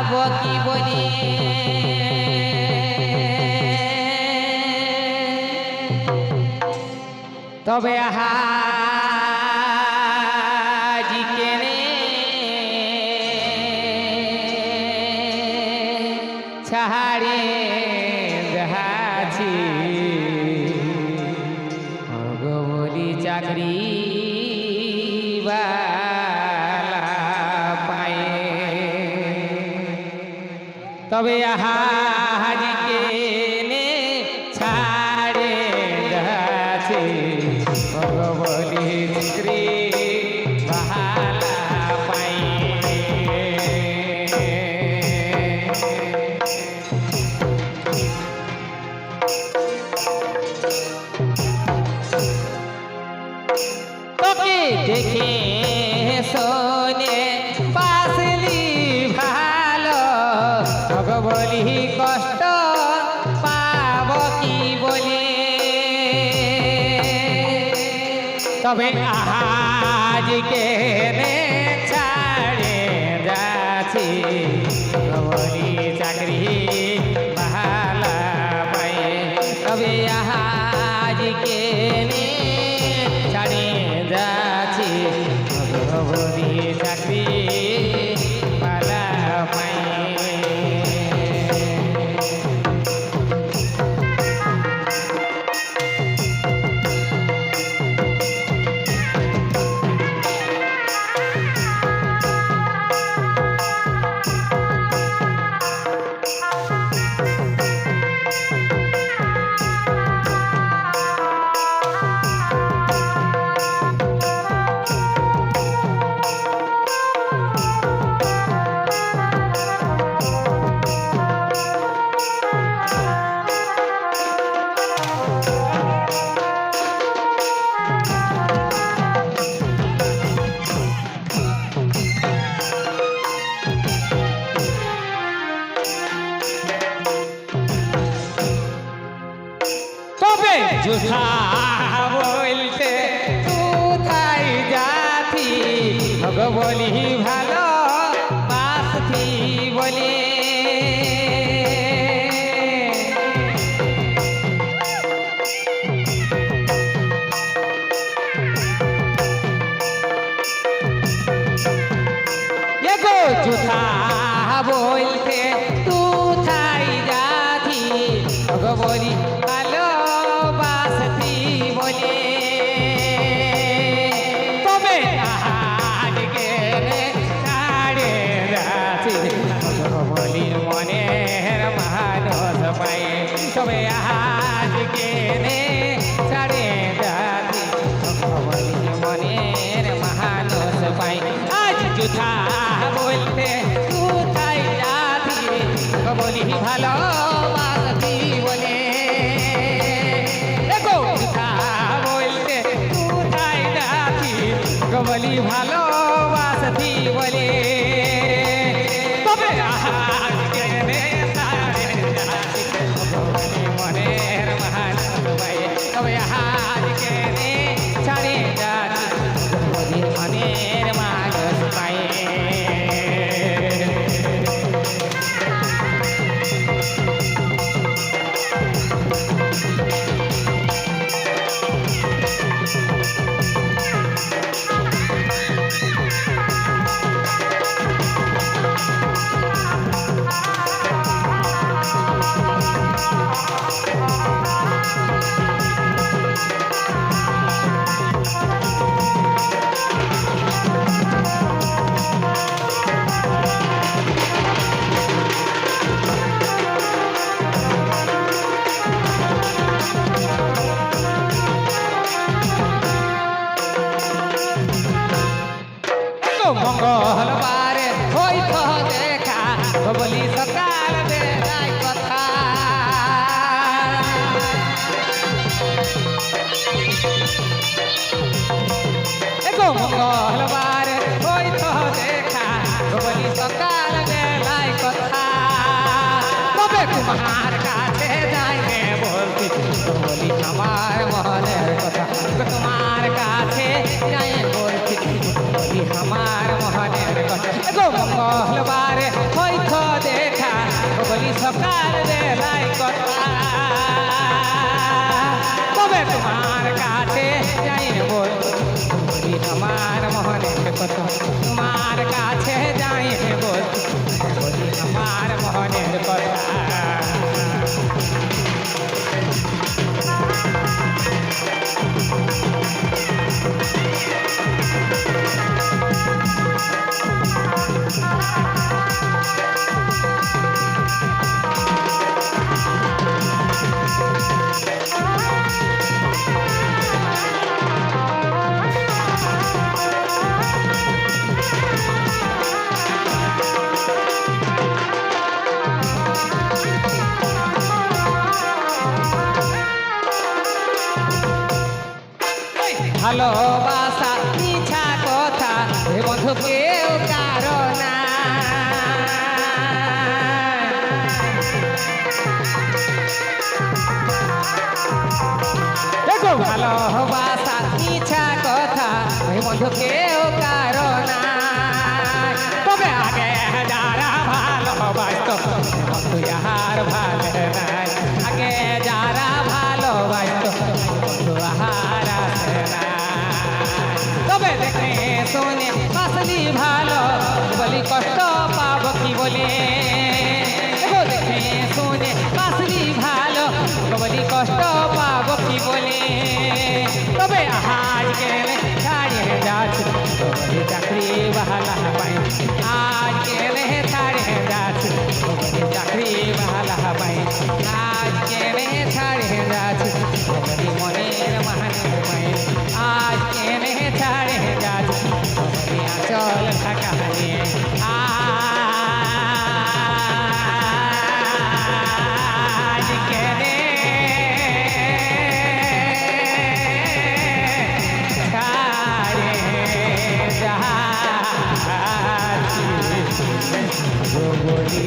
পাবো কি বলে তবে হাজি কেনে ছাড়ে দেখাছি বলি চাকরি পায়ে তবে হাজি কেনে ছাড়ে দেখাছি বলি চাকরি দেখে শোনে পাশলি ভালো বলি কষ্ট পাব কি বলে তবে আজকে ছাড়ে যাচ্ছি বলি চাকরি ভালো পাই তবে আজকে ছাড়ে যাচ্ছি বলি চাকরি ভালো পাই झूठा बोलते कोথায় যাতি বলি ভালো বাসতি বলে এগো झूठा बोलते কোথায় যাতি বলি ভালো বাসতি বলে তবে আজকে ছাড়ে যাচ্ছি বলি মনের মানুষ পাই তবে আজকে ছাড়ে যাচ্ছি বলি মনের মানুষ পাই আজ যুথা বলতে কোথায় যাচ্ছি বলি ভালো বাসতি বলে বলি ভালোবাসতি বলে তবে আজকে মনের মানুষ পাই তবে আজকে ছাড়ে যাচ্ছি বলি মনের মানুষ পাই মঙ্গলবারে হইতো দেখা বলি সকাল বেলায় কথা এগো মঙ্গলবারে হইতো দেখা বলি সকাল বেলায় কথা তবে তোমার কাছে যাইবে বলছি বলি আমার মনের কথা তোমার কাছে যাই বলছি বলি আমার মনের কথা গো মঙ্গলবারে হইতো ভালোবাসা মিছা কথা এ বন্ধু কেউ কারো না দেখো ভালোবাসা মিছা কথা এ বন্ধু কেউ কারো না তবে আগে যারা ভালোবাসত বন্ধু আর ভালো নাই আগে যারা ভালোবাসত বন্ধু আর আসে না তবে দেখে শুনে আসলি ভালো বলি কষ্ট পাবো কি বলে দেখে শুনে আসলি ভালো বলি কষ্ট পাবো কি বলে তবে আজ গেলে ছাড়িয়ে যাচ্ছে বলি চাকরি বাহালা পাই আজ গেলে ছাড়িয়ে যাচ্ছে বলি চাকরি বাহালা পাই আজ গেলে ছাড়িয়ে যাচ্ছে বলি মনের মাহানের পাই আজ গেলে ছাড়িয়ে যাচ্ছে বলি আচল থাকা নিয়ে আজ গেলে বলি